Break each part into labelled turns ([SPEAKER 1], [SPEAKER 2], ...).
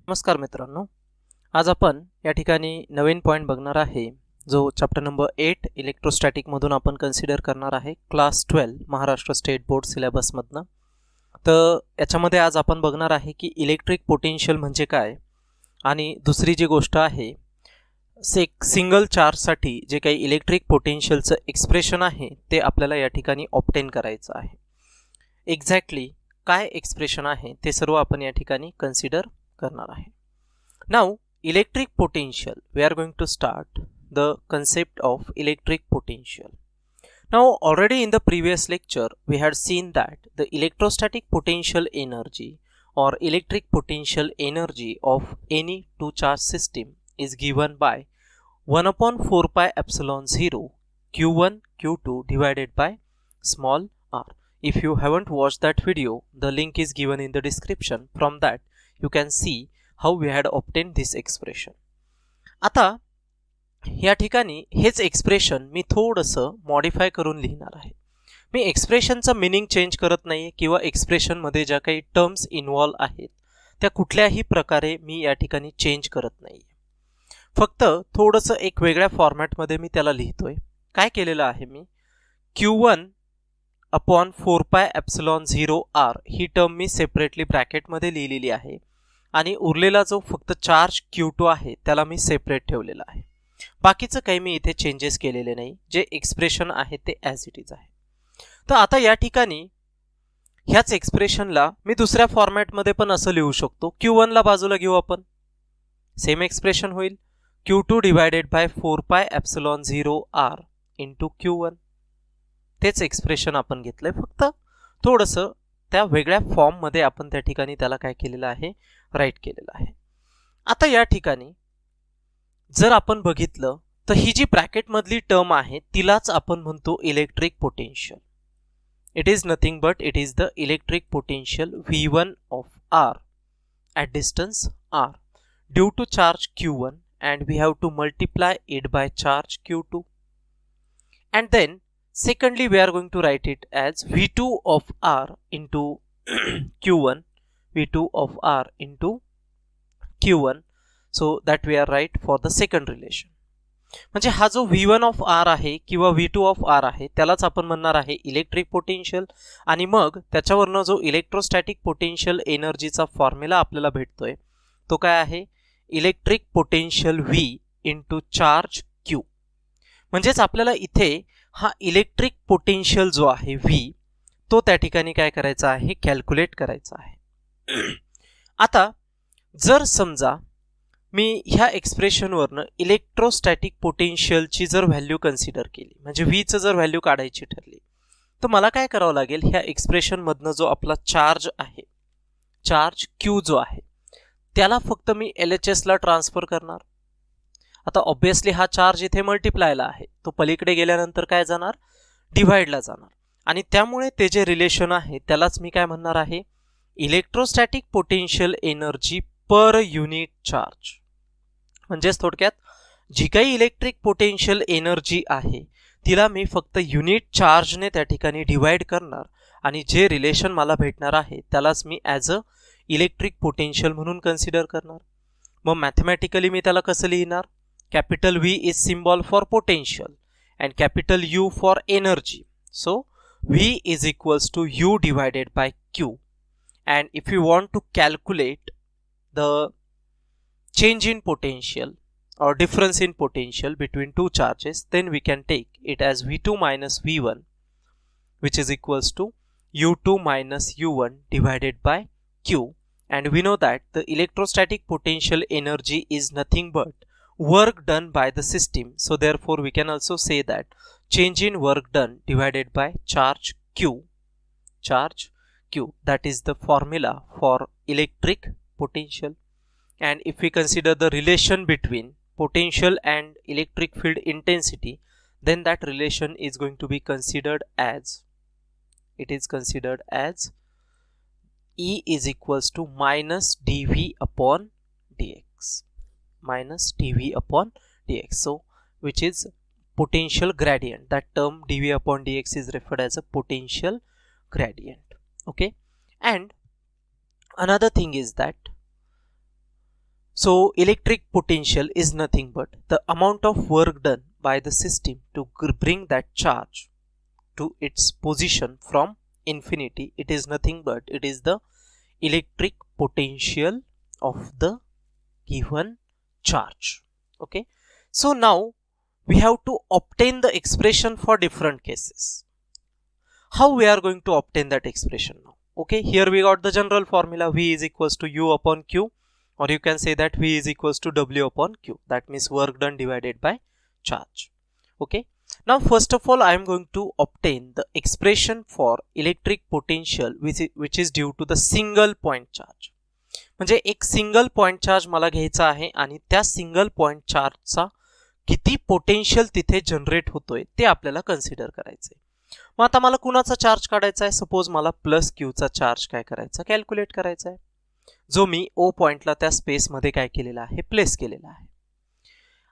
[SPEAKER 1] नमस्कार मित्रांनो, आज आपण या ठिकाणी नवीन पॉईंट बघणार आहे जो चॅप्टर नंबर 8 इलेक्ट्रोस्टॅटिक मधून आपण कन्सिडर करणार आहे class 12 Maharashtra state board syllabus मधनं. तर याच्यामध्ये आज आपण बघणार आहे की इलेक्ट्रिक पोटेन्शियल म्हणजे काय आणि दुसरी जी गोष्ट आहे सिंगल चार्जसाठी जे काही इलेक्ट्रिक पोटेन्शियलचं एक्सप्रेशन आहे ते आपल्याला या ठिकाणी ऑब्टेन करायचं आहे. एक्झॅक्टली काय एक्सप्रेशन आहे ते सर्व आपण या ठिकाणी कन्सिडर करणार आहे. Now electric potential, we are going to start the concept of electric potential. Now already in the previous lecture we had seen that the electrostatic potential energy or electric potential energy of any two charge system is given by 1 upon 4 pi epsilon 0 q1 q2 divided by small r. If you haven't watched that video, the link is given in the description. From that you can see how we had obtained this expression. आता या ठिकाणी हेच expression मी थोडंसं modify करून लिहिणार आहे. मी एक्सप्रेशनचं meaning change करत नाही किंवा एक्सप्रेशनमध्ये ज्या काही टर्म्स इन्व्हॉल्व आहेत त्या कुठल्याही प्रकारे मी या ठिकाणी चेंज करत नाही. फक्त थोडंसं एक वेगळ्या फॉर्मॅटमध्ये मी त्याला लिहितोय. काय केलेलं आहे मी Q1 upon 4 pi epsilon 0 r ही टर्म मी सेपरेटली ब्रॅकेटमध्ये लिहिलेली आहे आणि उरलेला जो फक्त चार्ज Q2 आहे त्याला मी सेपरेट ठेवलेला आहे. बाकीचं काही मी इथे चेंजेस केलेले नाही. जे एक्सप्रेशन आहे ते ॲज इट इज आहे. तर आता या ठिकाणी ह्याच एक्सप्रेशनला मी दुसऱ्या फॉर्मॅटमध्ये पण असं लिहू शकतो. Q1 ला बाजूला घेऊ आपण, सेम एक्सप्रेशन होईल Q2 divided by 4 pi epsilon 0 r into Q1. तेच एक्सप्रेशन आपण घेतलंय, फक्त थोडंसं त्या वेगळ्या फॉर्ममध्ये आपण त्या ठिकाणी त्याला काय केलेलं आहे, राईट केलेलं आहे. आता या ठिकाणी जर आपण बघितलं तर ही जी ब्रॅकेटमधली टर्म आहे तिलाच आपण म्हणतो electric potential. It is nothing but it is the electric potential V1 of R at distance R due to charge Q1 and we have to multiply it by charge Q2 and then secondly we are going to write it as V2 of R into Q1, V2 of R into Q1, so that we are right for the second relation. म्हणजे हा जो V1 of R आहे किंवा V2 of R आहे त्यालाच आपण म्हणणार आहे इलेक्ट्रिक पोटेन्शियल. आणि मग त्याच्यावरनं जो इलेक्ट्रोस्टॅटिक पोटेन्शियल एनर्जीचा फॉर्म्युला आपल्याला भेटतोय तो काय आहे, electric potential V into charge Q. म्हणजेच आपल्याला इथे हा इलेक्ट्रिक पोटेन्शियल जो आहे V तो त्या ठिकाणी काय करायचा आहे, कॅल्क्युलेट करायचा आहे. आता जर समजा मी ह्या एक्सप्रेशनवरनं इलेक्ट्रोस्टॅटिक पोटेन्शियलची जर व्हॅल्यू कन्सिडर केली, म्हणजे Vचं जर व्हॅल्यू काढायची ठरली, तर मला काय करावं लागेल, ह्या एक्सप्रेशनमधनं जो आपला चार्ज आहे, चार्ज Q जो आहे त्याला फक्त मी LHS ला ट्रान्सफर करणार. आता ऑब्विसली हा चार्ज इथे मल्टिप्लायला आहे, तो पलीकडे गेल्यानंतर काय जाणार, डिव्हाइडला जाणार. आणि त्यामुळे ते जे रिलेशन आहे त्यालाच मी काय म्हणणार आहे, electrostatic potential energy per unit charge. म्हणजेच थोडक्यात जी काही इलेक्ट्रिक पोटेन्शियल एनर्जी आहे तिला मी फक्त युनिट चार्जने त्या ठिकाणी डिवाइड करणार आणि जे रिलेशन मला भेटणार आहे त्यालाच मी ॲज अ इलेक्ट्रिक पोटेन्शियल म्हणून कन्सिडर करणार. मग मॅथमॅटिकली मी त्याला कसं लिहिणार, capital V is symbol for potential and capital U for energy. So V is equals to U divided by Q. And if you want to calculate the change in potential or difference in potential between two charges, then we can take it as V2 minus V1, which is equals to U2 minus U1 divided by Q. And we know that the electrostatic potential energy is nothing but work done by the system. So therefore we can also say that change in work done divided by charge Q. Charge Q, that is the formula for electric potential. And if we consider the relation between potential and electric field intensity, then that relation is going to be considered as, it is considered as E is equals to minus dV upon dx, minus dV upon dx. So which is potential gradient. That term dV upon dx is referred as a potential gradient. Okay, and another thing is that So electric potential is nothing but the amount of work done by the system to bring that charge to its position from infinity. It is nothing but it is the electric potential of the given charge. Okay, so now we have to obtain the expression for different cases. How we are going to obtain that expression now? Okay, here we got the general formula, V is equals to U upon Q, or you can say that V is equals to W upon Q. That means work done divided by charge. Okay, now first of all I am going to obtain the expression for electric potential which is due to the single point charge. म्हणजे एक single point charge मला घ्यायचा आहे आणि त्या single point चार्जचा किती potential तिथे generate होतोय ते आपल्याला कन्सिडर करायचंय. मग आता मला कुणाचा चार्ज काढायचा आहे? सपोज मला प्लस क्यूचा चार्ज काय करायचा, कॅल्क्युलेट करायचा आहे, जो मी ओ पॉइंटला त्या स्पेसमध्ये काय केलेला आहे, प्लेस केलेला आहे.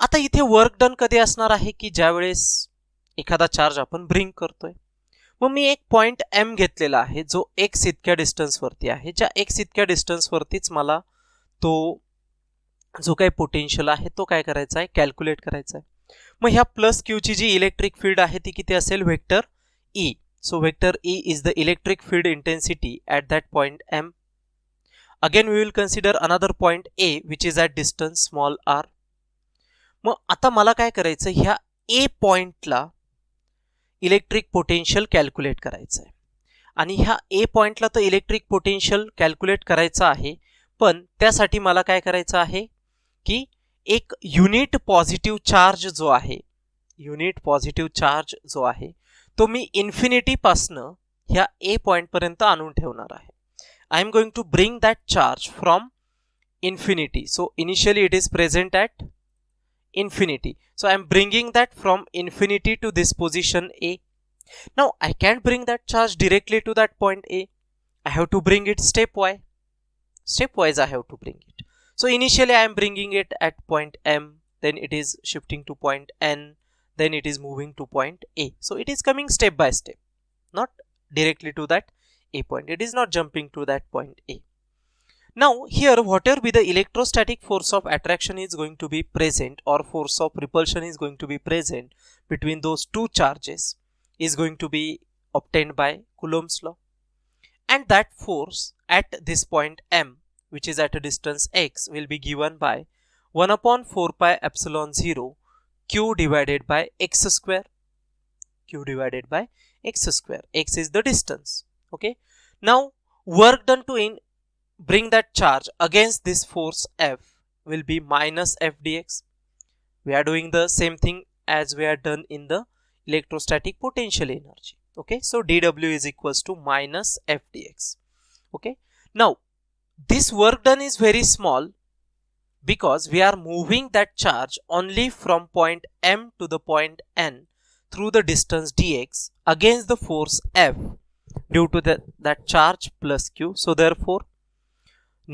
[SPEAKER 1] आता इथे वर्क डन कधी असणार आहे की ज्यावेळेस एखादा चार्ज आपण ब्रिंग करतोय. मग मी एक पॉइंट एम घेतलेला आहे जो एक्स इतक्या डिस्टन्सवरती आहे. ज्या एक्स इतक्या डिस्टन्सवरतीच मला तो जो काही पोटेन्शियल आहे तो काय करायचा आहे, कॅल्क्युलेट करायचा आहे. मग ह्या प्लस क्यूची जी इलेक्ट्रिक फील्ड आहे ती किती असेल, vector E. So vector E is the electric field intensity at that point M. Again we will consider another point A which is at distance small R. मग आता मला काय करायचं, ह्या ए पॉइंटला इलेक्ट्रिक पोटेन्शियल कॅल्क्युलेट करायचं आहे. आणि ह्या ए पॉइंटला तर इलेक्ट्रिक पोटेन्शियल कॅल्क्युलेट करायचं आहे, पण त्यासाठी मला काय करायचं आहे की एक युनिट पॉझिटिव्ह चार्ज जो आहे, युनिट पॉझिटिव्ह चार्ज जो आहे तो मी इन्फिनिटीपासनं ह्या ए पॉइंटपर्यंत आणून ठेवणार आहे. I am going to bring that charge from infinity. So initially it is present at infinity. So I am bringing that from infinity to this position A. Now I can't bring that charge directly to that point A. I have to bring it stepwise. Stepwise I have to bring it. So initially I am bringing it at point M, then it is shifting to point N, then it is moving to point A. So it is coming step by step, not directly to that A point. It is not jumping to that point A. Now here whatever be the electrostatic force of attraction is going to be present, or force of repulsion is going to be present between those two charges, is going to be obtained by Coulomb's law. And that force at this point M, which is at a distance x, will be given by 1 upon 4 pi epsilon 0 q divided by x square. Q divided by x square. X is the distance. Okay. Now work done to bring that charge against this force F will be minus F dx. We are doing the same thing as we are done in the electrostatic potential energy. Okay, so dW is equals to minus F dx. Okay, now this work done is very small because we are moving that charge only from point M to the point N through the distance dx against the force F due to that charge plus Q. So therefore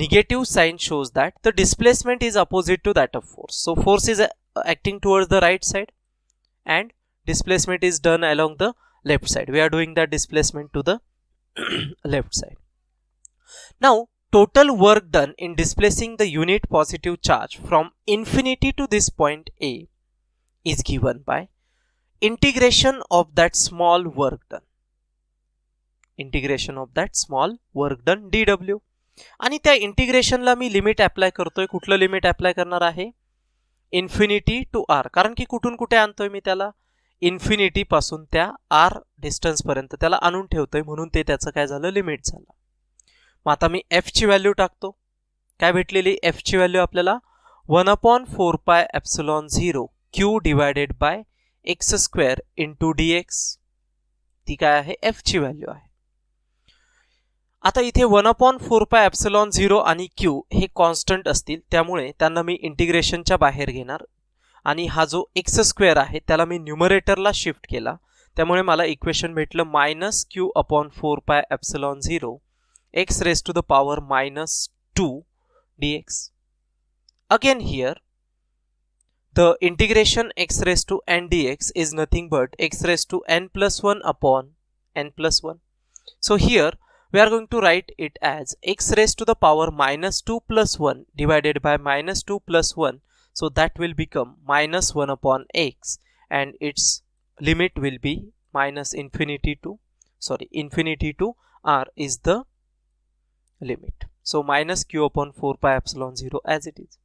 [SPEAKER 1] negative sign shows that the displacement is opposite to that of force. So force is acting towards the right side and displacement is done along the left side. We are doing that displacement to the left side. Now total work done in displacing the unit positive charge from infinity to this point A is given by integration of that small work done. Integration of that small work done dW. आणि त्या इंटिग्रेशनला मी limit apply करतोय. कुठलं limit apply करणार आहे? Infinity to r. कारण की कुठून कुठे आणतोय मी त्याला? इन्फिनिटी पासून त्या आर डिस्टन्स पर्यंत त्याला आणून ठेवतोय, म्हणून ते त्याचं काय झालं, लिमिट झालं. मग आता मी एफ ची व्हॅल्यू टाकतो. काय भेटलेली एफ ची व्हॅल्यू आपल्याला? 1 upon 4 pi epsilon 0 q divided by x square into dx. ती काय आहे? एफ ची व्हॅल्यू आहे. आता इथे 1 अपॉन 4 पाय एप्सिलॉन 0 आणि Q हे कॉन्स्टंट असतील, त्यामुळे त्यांना मी इंटिग्रेशनच्या बाहेर घेणार आणि हा जो एक्स स्क्वेअर आहे त्याला मी न्यूमरेटरला शिफ्ट केला, त्यामुळे मला इक्वेशन भेटलं minus q upon 4 pi epsilon 0 x raise to the power -2 dx. Again here the integration x raise to n dx is nothing but x raise to n plus 1 upon n plus 1. So here we are going to write it as x raised to the power minus 2 plus 1 divided by minus 2 plus 1. So that will become minus 1 upon x, and its limit will be minus infinity to r is the limit. So minus q upon 4 pi epsilon 0 as it is.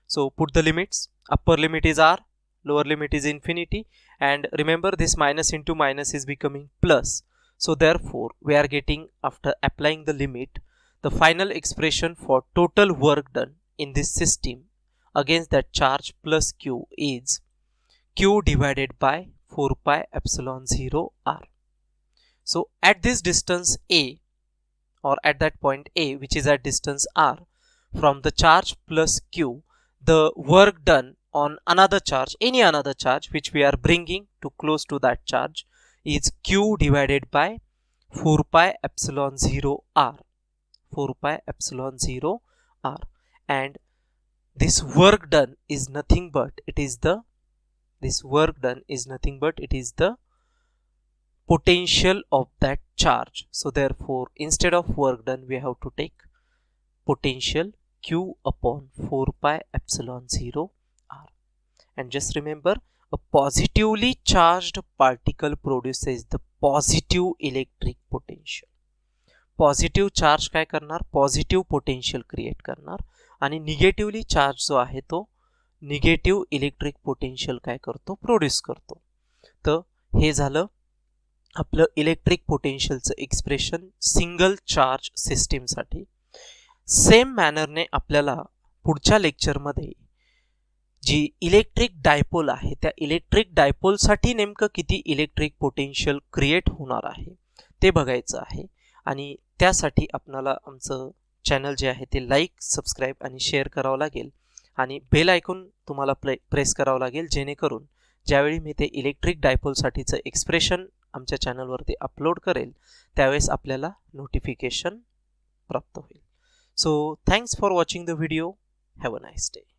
[SPEAKER 1] So put the limits. Upper limit is r, lower limit is infinity, and remember this minus into minus is becoming plus. So therefore we are getting, after applying the limit, the final expression for total work done in this system against that charge plus q is q divided by 4 pi epsilon 0 r. So at this distance a, or at that point a, which is at distance r, from the charge plus q, the work done on another charge, any another charge which we are bringing to close to that charge, is q divided by 4 pi epsilon 0 r, 4 pi epsilon 0 r, and this work done is nothing but it is the potential of that charge. So therefore instead of work done we have to take potential q upon 4 pi epsilon 0 r. And just remember, a positively charged particle produces the positive electric potential. Positive charge काय करणार, positive potential create करणार, आणि negatively charge जो आहे तो negative electric potential काय करतो, produce करतो. तर हे झालं आपलं इलेक्ट्रिक पोटेन्शियलचं एक्सप्रेशन सिंगल चार्ज सिस्टीमसाठी. सेम मॅनरने आपल्याला पुढच्या लेक्चरमध्ये जी इलेक्ट्रिक डायपोल आहे त्या इलेक्ट्रिक डायपोलसाठी नेमकं किती इलेक्ट्रिक पोटेन्शियल क्रिएट होणार आहे ते बघायचं आहे. आणि त्यासाठी आपल्याला आमचं चॅनल जे आहे ते लाईक, सबस्क्राईब आणि शेअर करावं लागेल, आणि बेल आयकॉन तुम्हाला प्रेस करावं लागेल, जेणेकरून ज्यावेळी मी ते इलेक्ट्रिक डायपोलसाठीचं एक्सप्रेशन आमच्या चॅनलवरती अपलोड करेल त्यावेळेस आपल्याला नोटिफिकेशन प्राप्त होईल. So thanks for watching the video. Have a nice day.